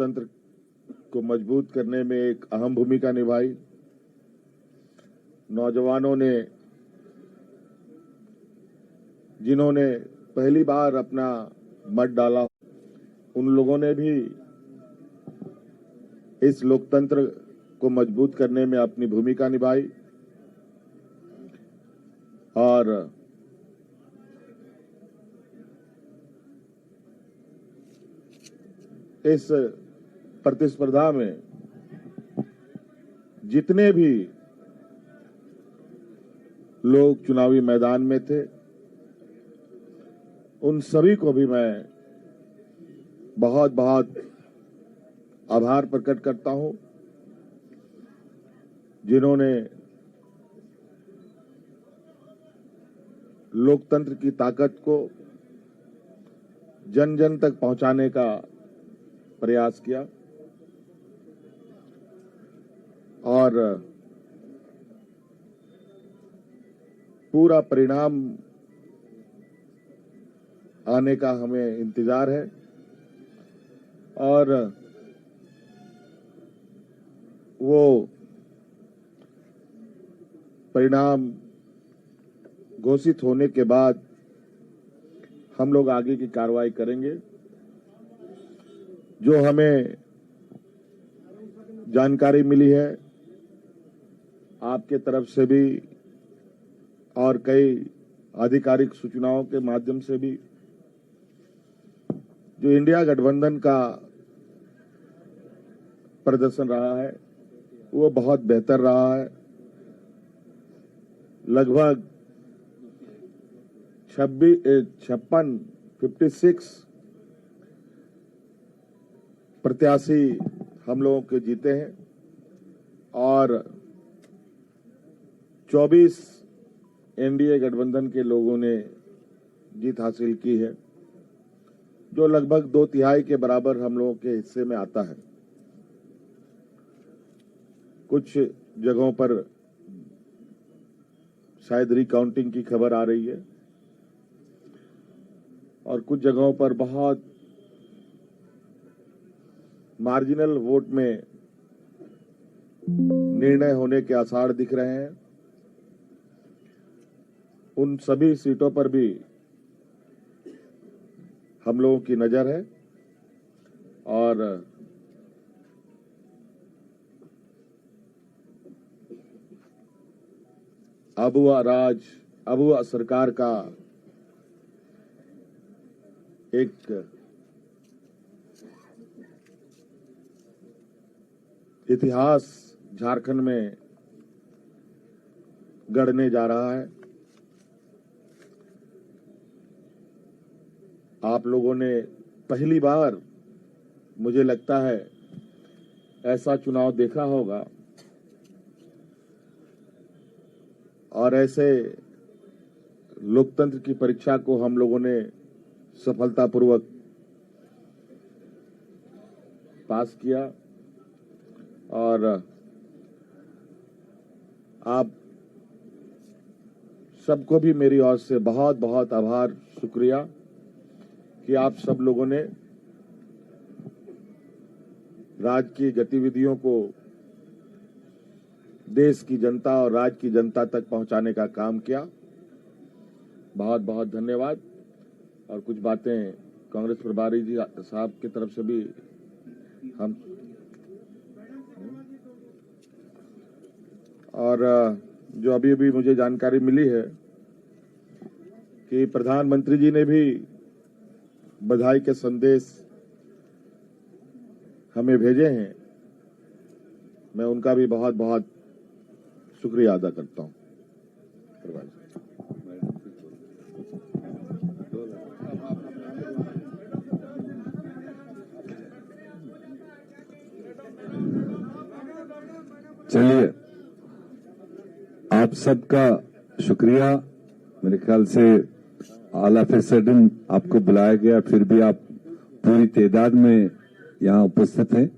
लोकतंत्र को मजबूत करने में एक अहम भूमिका निभाई। नौजवानों ने, जिन्होंने पहली बार अपना मत डाला, उन लोगों ने भी इस लोकतंत्र को मजबूत करने में अपनी भूमिका निभाई और इस प्रतिस्पर्धा में जितने भी लोग चुनावी मैदान में थे, उन सभी को भी मैं बहुत बहुत आभार प्रकट करता हूं, जिन्होंने लोकतंत्र की ताकत को जन जन तक पहुंचाने का प्रयास किया और पूरा परिणाम आने का हमें इंतजार है और वो परिणाम घोषित होने के बाद हम लोग आगे की कार्रवाई करेंगे। जो हमें जानकारी मिली है आपके तरफ से भी और कई आधिकारिक सूचनाओं के माध्यम से भी, जो इंडिया गठबंधन का प्रदर्शन रहा है वो बहुत बेहतर रहा है। लगभग 56 प्रत्याशी हम लोगों के जीते हैं और 24 एनडीए गठबंधन के लोगों ने जीत हासिल की है, जो लगभग 2/3 के बराबर हम लोगों के हिस्से में आता है। कुछ जगहों पर शायद रिकाउंटिंग की खबर आ रही है और कुछ जगहों पर बहुत मार्जिनल वोट में निर्णय होने के आसार दिख रहे हैं। उन सभी सीटों पर भी हम लोगों की नजर है और अबुआ सरकार का एक इतिहास झारखंड में गढ़ने जा रहा है। आप लोगों ने पहली बार, मुझे लगता है, ऐसा चुनाव देखा होगा और ऐसे लोकतंत्र की परीक्षा को हम लोगों ने सफलतापूर्वक पास किया और आप सबको भी मेरी ओर से बहुत बहुत आभार, शुक्रिया कि आप सब लोगों ने राज्य की गतिविधियों को देश की जनता और राज्य की जनता तक पहुंचाने का काम किया। बहुत बहुत धन्यवाद। और कुछ बातें कांग्रेस प्रभारी जी साहब की तरफ से भी हम और जो अभी अभी मुझे जानकारी मिली है कि प्रधानमंत्री जी ने भी बधाई के संदेश हमें भेजे हैं। मैं उनका भी बहुत बहुत शुक्रिया अदा करता हूं। चलिए, आप सबका शुक्रिया। मेरे ख्याल से ऑल ऑफ ए सडन आपको बुलाया गया, फिर भी आप पूरी तादाद में यहाँ उपस्थित हैं।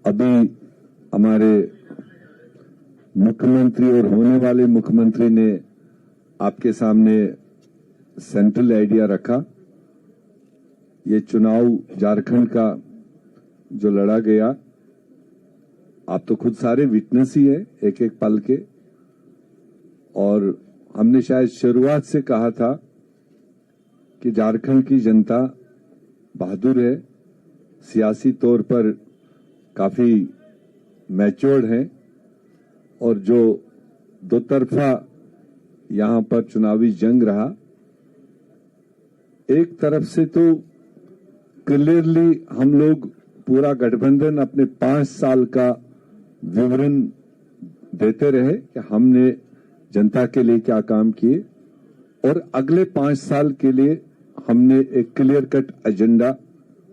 अभी हमारे मुख्यमंत्री और होने वाले मुख्यमंत्री ने आपके सामने सेंट्रल आइडिया रखा। ये चुनाव झारखंड का जो लड़ा गया, आप तो खुद सारे विटनेस ही है एक एक पल के। और हमने शायद शुरुआत से कहा था कि झारखंड की जनता बहादुर है, सियासी तौर पर काफी मैच्योर्ड है, और जो दो तरफा यहां पर चुनावी जंग रहा, एक तरफ से तो क्लियरली हम लोग पूरा गठबंधन अपने 5 साल का विवरण देते रहे कि हमने जनता के लिए क्या काम किए, और अगले 5 साल के लिए हमने एक क्लियर कट एजेंडा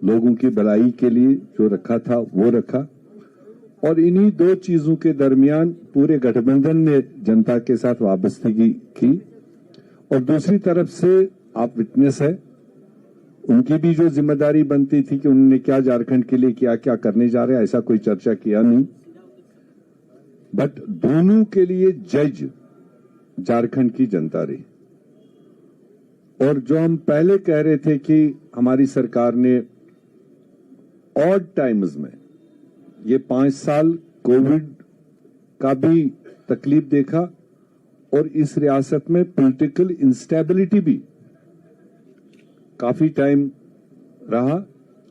लोगों की भलाई के लिए जो रखा था वो रखा। और इन्हीं 2 चीजों के दरमियान पूरे गठबंधन ने जनता के साथ वाबस्तगी की। और दूसरी तरफ से आप विटनेस है, उनकी भी जो जिम्मेदारी बनती थी कि उन्होंने क्या झारखंड के लिए क्या क्या करने जा रहे हैं, ऐसा कोई चर्चा किया नहीं। बट दोनों के लिए जज झारखंड की जनता रही। और जो हम पहले कह रहे थे कि हमारी सरकार ने ऑड टाइम्स में ये 5 साल कोविड का भी तकलीफ देखा, और इस रियासत में पॉलिटिकल इंस्टेबिलिटी भी काफी टाइम रहा,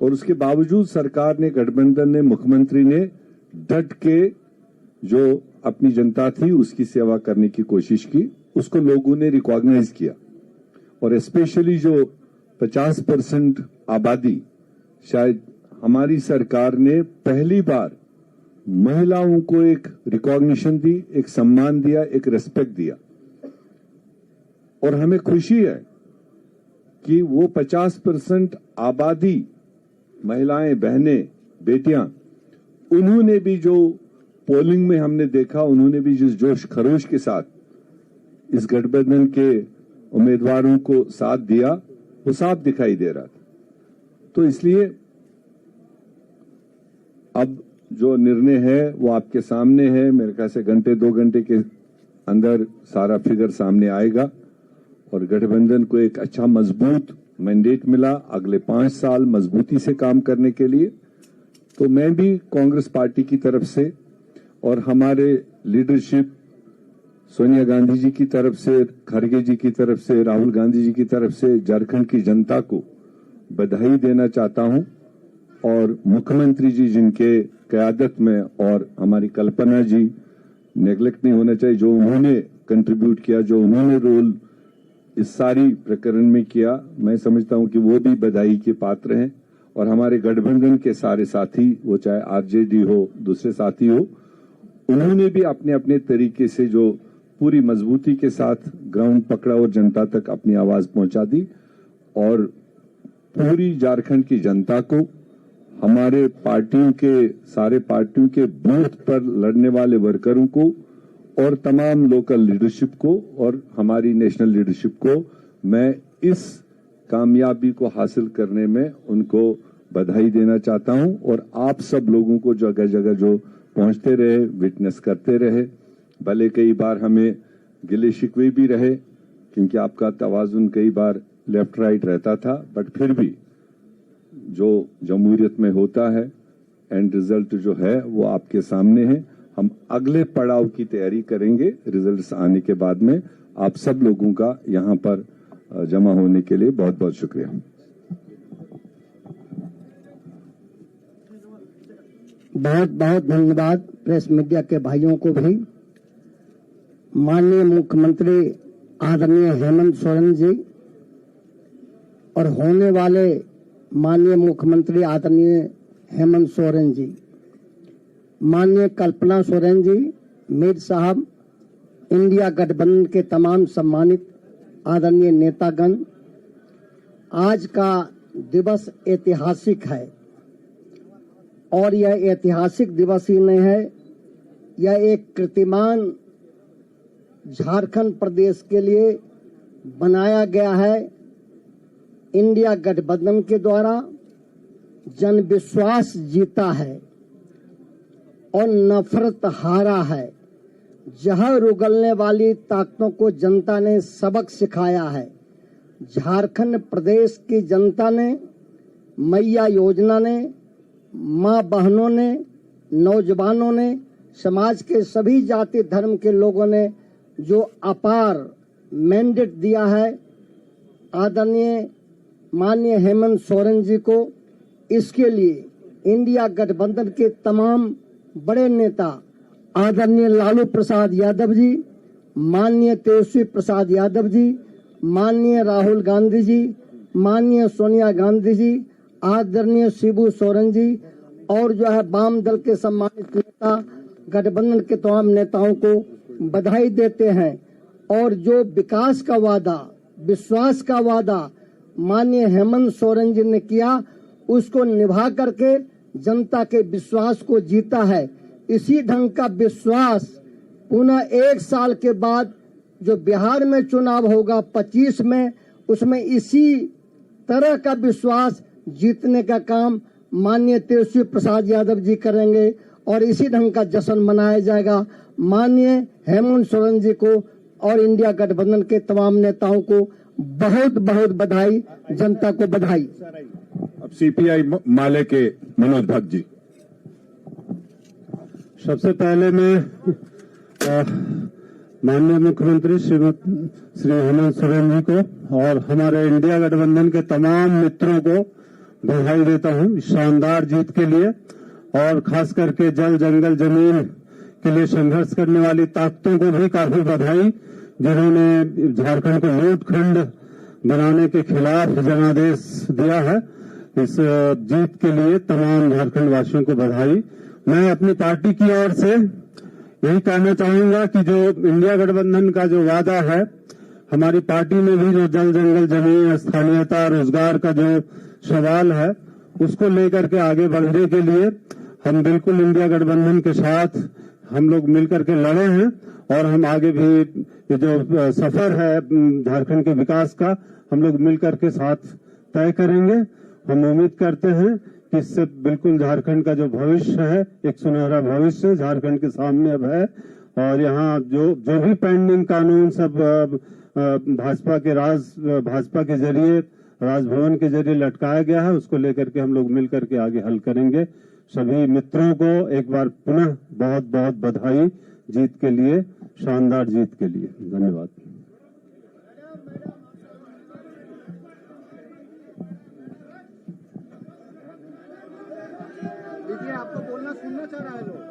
और उसके बावजूद सरकार ने, गठबंधन ने, मुख्यमंत्री ने डट के जो अपनी जनता थी उसकी सेवा करने की कोशिश की। उसको लोगों ने रिकॉग्नाइज किया। और स्पेशली जो 50% आबादी, शायद हमारी सरकार ने पहली बार महिलाओं को एक रिकॉग्निशन दी, एक सम्मान दिया, एक रेस्पेक्ट दिया। और हमें खुशी है कि वो 50% आबादी, महिलाएं, बहनें, बेटियां, उन्होंने भी जो पोलिंग में हमने देखा, उन्होंने भी जिस जोश खरोश के साथ इस गठबंधन के उम्मीदवारों को साथ दिया, वो साफ दिखाई दे रहा था। तो इसलिए अब जो निर्णय है वो आपके सामने है। मेरे ख्याल से घंटे 2 घंटे के अंदर सारा फिगर सामने आएगा, और गठबंधन को एक अच्छा मजबूत मैंडेट मिला अगले 5 साल मजबूती से काम करने के लिए। तो मैं भी कांग्रेस पार्टी की तरफ से और हमारे लीडरशिप, सोनिया गांधी जी की तरफ से, खड़गे जी की तरफ से, राहुल गांधी जी की तरफ से झारखंड की जनता को बधाई देना चाहता हूं। और मुख्यमंत्री जी जिनके क़यादत में, और हमारी कल्पना जी, नेग्लेक्ट नहीं होना चाहिए, जो उन्होंने कंट्रीब्यूट किया, जो उन्होंने रोल इस सारी प्रकरण में किया, मैं समझता हूं कि वो भी बधाई के पात्र हैं। और हमारे गठबंधन के सारे साथी, वो चाहे आरजेडी हो, दूसरे साथी हो, उन्होंने भी अपने अपने तरीके से जो पूरी मजबूती के साथ ग्राउंड पकड़ा और जनता तक अपनी आवाज पहुंचा दी। और पूरी झारखंड की जनता को, हमारे पार्टियों के, सारे पार्टियों के बूथ पर लड़ने वाले वर्करों को, और तमाम लोकल लीडरशिप को, और हमारी नेशनल लीडरशिप को मैं इस कामयाबी को हासिल करने में उनको बधाई देना चाहता हूं। और आप सब लोगों को जगह जगह जो पहुंचते रहे, विटनेस करते रहे, भले कई बार हमें गिले शिकवे भी रहे क्योंकि आपका तवाजुन कई बार लेफ्ट राइट रहता था, बट फिर भी जो जमहूरियत में होता है, एंड रिजल्ट जो है वो आपके सामने है। हम अगले पड़ाव की तैयारी करेंगे रिजल्ट्स आने के बाद में। आप सब लोगों का यहाँ पर जमा होने के लिए बहुत बहुत शुक्रिया। बहुत बहुत धन्यवाद प्रेस मीडिया के भाइयों को भी। माननीय मुख्यमंत्री आदरणीय हेमंत सोरेन जी और होने वाले माननीय मुख्यमंत्री आदरणीय हेमंत सोरेन जी, माननीय कल्पना सोरेन जी, मीर साहब, इंडिया गठबंधन के तमाम सम्मानित आदरणीय नेतागण, आज का दिवस ऐतिहासिक है। और यह ऐतिहासिक दिवस ही नहीं है, यह एक कीर्तिमान झारखंड प्रदेश के लिए बनाया गया है। इंडिया गठबंधन के द्वारा जन विश्वास जीता है और नफरत हारा है। जहर उगलने वाली ताकतों को जनता ने सबक सिखाया है। झारखंड प्रदेश की जनता ने मैया योजना ने, माँ बहनों ने, नौजवानों ने, समाज के सभी जाति धर्म के लोगों ने जो अपार मैंडेट दिया है आदरणीय माननीय हेमंत सोरेन जी को, इसके लिए इंडिया गठबंधन के तमाम बड़े नेता आदरणीय लालू प्रसाद यादव जी, माननीय तेजस्वी प्रसाद यादव जी, माननीय राहुल गांधी जी, माननीय सोनिया गांधी जी, आदरणीय शिबू सोरेन जी और जो है वाम दल के सम्मानित नेता गठबंधन के तमाम नेताओं को बधाई देते हैं। और जो विकास का वादा, विश्वास का वादा माननीय हेमंत सोरेन जी ने किया, उसको निभा करके जनता के विश्वास को जीता है। इसी ढंग का विश्वास पुनः 1 साल के बाद जो बिहार में चुनाव होगा 25 में, उसमें इसी तरह का विश्वास जीतने का काम माननीय तेजस्वी प्रसाद यादव जी करेंगे और इसी ढंग का जश्न मनाया जाएगा। माननीय हेमंत सोरेन जी को और इंडिया गठबंधन के तमाम नेताओं को बहुत बहुत बधाई, जनता को बधाई। अब सीपीआई माले के मनोज भट्ट जी। सबसे पहले मैं माननीय मुख्यमंत्री श्री हेमंत सोरेन जी को और हमारे इंडिया गठबंधन के तमाम मित्रों को बधाई देता हूं शानदार जीत के लिए, और खास करके जल जंगल जमीन के लिए संघर्ष करने वाली ताकतों को भी काफी बधाई, जिन्होंने झारखंड को लूटखंड बनाने के खिलाफ जनादेश दिया है। इस जीत के लिए तमाम झारखंड वासियों को बधाई। मैं अपनी पार्टी की ओर से यही कहना चाहूंगा कि जो इंडिया गठबंधन का जो वादा है, हमारी पार्टी में भी जो जल जंगल जमीन स्थानीयता रोजगार का जो सवाल है, उसको लेकर के आगे बढ़ने के लिए हम बिल्कुल इंडिया गठबंधन के साथ हम लोग मिलकर के लड़े हैं और हम आगे भी ये जो सफर है झारखंड के विकास का, हम लोग मिलकर के साथ तय करेंगे। हम उम्मीद करते हैं कि इससे बिल्कुल झारखंड का जो भविष्य है, एक सुनहरा भविष्य झारखंड के सामने अब है। और यहाँ जो भी पेंडिंग कानून सब भाजपा के जरिए, राजभवन के जरिए लटकाया गया है, उसको लेकर के हम लोग मिलकर के आगे हल करेंगे। सभी मित्रों को एक बार पुनः बहुत बहुत बधाई जीत के लिए, शानदार जीत के लिए। धन्यवाद। देखिए, आपको बोलना सुनना चाह रहा है लोग।